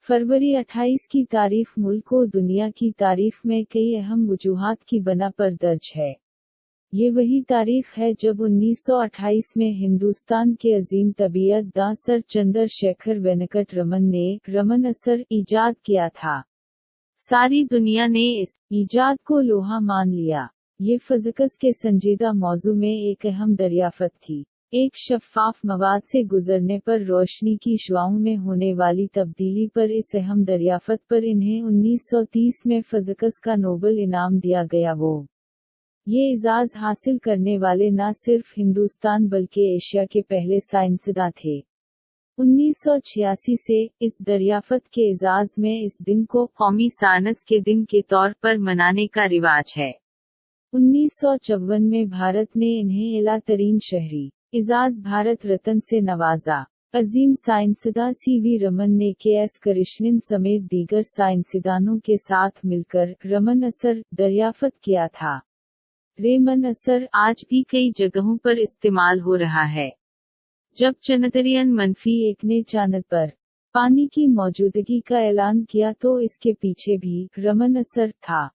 फरवरी 28 की तारीख मुल्क व दुनिया की तारीख में कई अहम वजूहात की बना पर दर्ज है। ये वही तारीख है जब 1928 में हिंदुस्तान के अजीम तबीयत दां सर चंद्रशेखर वेंकट रमन ने रमन असर ईजाद किया था। सारी दुनिया ने इस ईजाद को लोहा मान लिया। ये फिजिक्स के संजीदा मौजू में एक अहम दरियाफत थी। एक शफ़ाफ मवाद से गुजरने पर रोशनी की शुआओं में होने वाली तब्दीली पर इस अहम दरियाफत पर इन्हें 1930 में फिजिक्स का नोबेल इनाम दिया गया। वो ये एजाज हासिल करने वाले न सिर्फ हिंदुस्तान बल्कि एशिया के पहले साइंसदां थे। 1986 से इस दरियाफत के एजाज में इस दिन को कौमी साइंस के दिन के तौर पर मनाने का रिवाज है। 1954 में भारत ने इन्हें एला तरीन शहरी एजाज भारत रत्न से नवाजा। अजीम साइंसदां सीवी रमन ने के.एस. कृष्णन समेत दीगर साइंसदानों के साथ मिलकर रमन असर दरियाफत किया था। रेमन असर आज भी कई जगहों पर इस्तेमाल हो रहा है। जब चंद्रयान -1 ने चांद पर पानी की मौजूदगी का ऐलान किया तो इसके पीछे भी रमन असर था।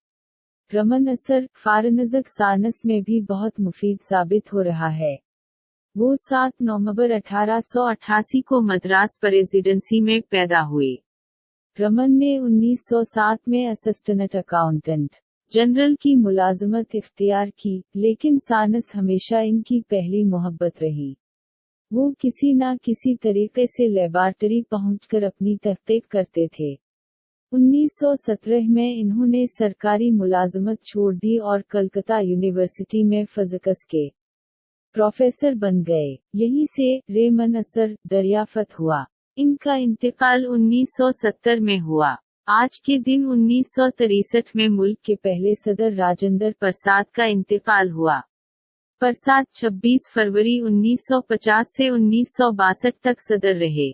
रमन असर फारेनज़िक साइंस में भी बहुत मुफीद साबित हो रहा है। वो 7 नवंबर 1888 को मद्रास प्रेसिडेंसी में पैदा हुए। रमन ने 1907 में असिस्टेंट अकाउंटेंट जनरल की मुलाजमत इख्तियार की, लेकिन साइंस हमेशा इनकी पहली मोहब्बत रही। वो किसी न किसी तरीके से लेबॉरेटरी पहुंचकर अपनी तहकीक करते थे। 1917 में इन्होंने सरकारी मुलाजमत छोड़ दी और कलकत्ता यूनिवर्सिटी में फिजिक्स के प्रोफेसर बन गए। यहीं से रेमन असर दरियाफत हुआ। इनका इंतकाल 1970 में हुआ। आज के दिन 1963 में मुल्क के पहले सदर राजेंद्र प्रसाद का इंतकाल हुआ। प्रसाद 26 फरवरी 1950 से 1962 तक सदर रहे।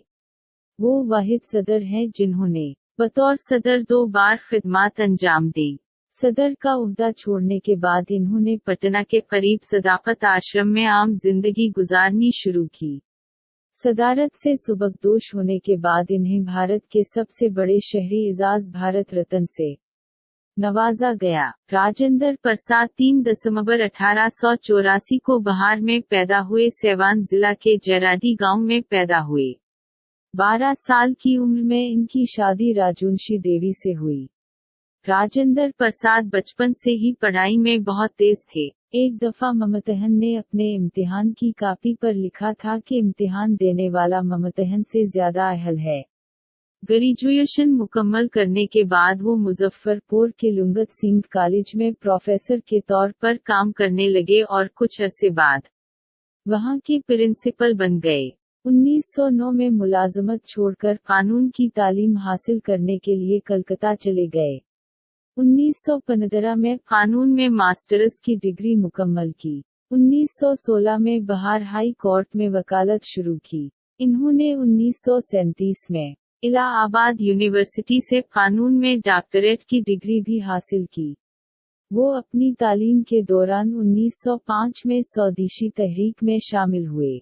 वो वाहिद सदर हैं जिन्होंने बतौर सदर 2 बार खिदमत अंजाम दी। सदर का ओहदा छोड़ने के बाद इन्होंने पटना के करीब सदाकत आश्रम में आम जिंदगी गुजारनी शुरू की। सदारत से सुबकदोश होने के बाद इन्हें भारत के सबसे बड़े शहरी एजाज भारत रत्न से नवाजा गया। राजेंद्र प्रसाद 3 दिसंबर 1884 को बिहार में पैदा हुए। सिवान जिला के जराडी गांव में पैदा हुए। 12 साल की उम्र में इनकी शादी राजवंशी देवी से हुई। राजेंद्र प्रसाद बचपन से ही पढ़ाई में बहुत तेज थे। एक दफा मुम्तहन ने अपने इम्तिहान की कॉपी पर लिखा था कि इम्तिहान देने वाला मुम्तहन से ज्यादा अहल है। ग्रेजुएशन मुकम्मल करने के बाद वो मुजफ्फरपुर के लुंगत सिंह कॉलेज में प्रोफेसर के तौर पर काम करने लगे और कुछ अरसे बाद वहां के प्रिंसिपल बन गए। 1909 में मुलाजमत छोड़कर कानून की तालीम हासिल करने के लिए कलकत्ता चले गए। 1915 में कानून में मास्टर्स की डिग्री मुकम्मल की। 1916 में बिहार हाई कोर्ट में वकालत शुरू की। इन्होंने 1937 में इलाहाबाद यूनिवर्सिटी से कानून में डॉक्टरेट की डिग्री भी हासिल की। वो अपनी तालीम के दौरान 1905 में स्वदेशी तहरीक में शामिल हुए।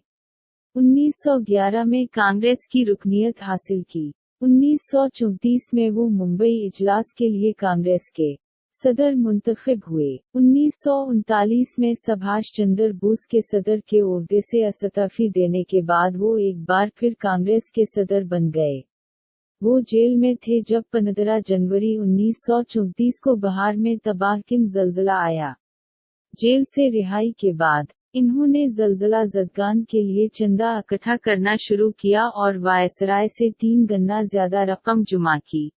1911 में कांग्रेस की रुकनियत हासिल की। 1934 में वो मुंबई इजलास के लिए कांग्रेस के सदर मुंतखब हुए। 1939 में सुभाष चंद्र बोस के सदर के ओहदे से इस्तीफा देने के बाद वो एक बार फिर कांग्रेस के सदर बन गए। वो जेल में थे जब 15 जनवरी 1934 को बिहार में तबाहकुन ज़ल्ज़ला आया। जेल से रिहाई के बाद इन्होंने ज़ल्ज़ला ज़दगान के लिए चंदा इकट्ठा करना शुरू किया और वायसराय से 3 गुना ज्यादा रकम जमा की।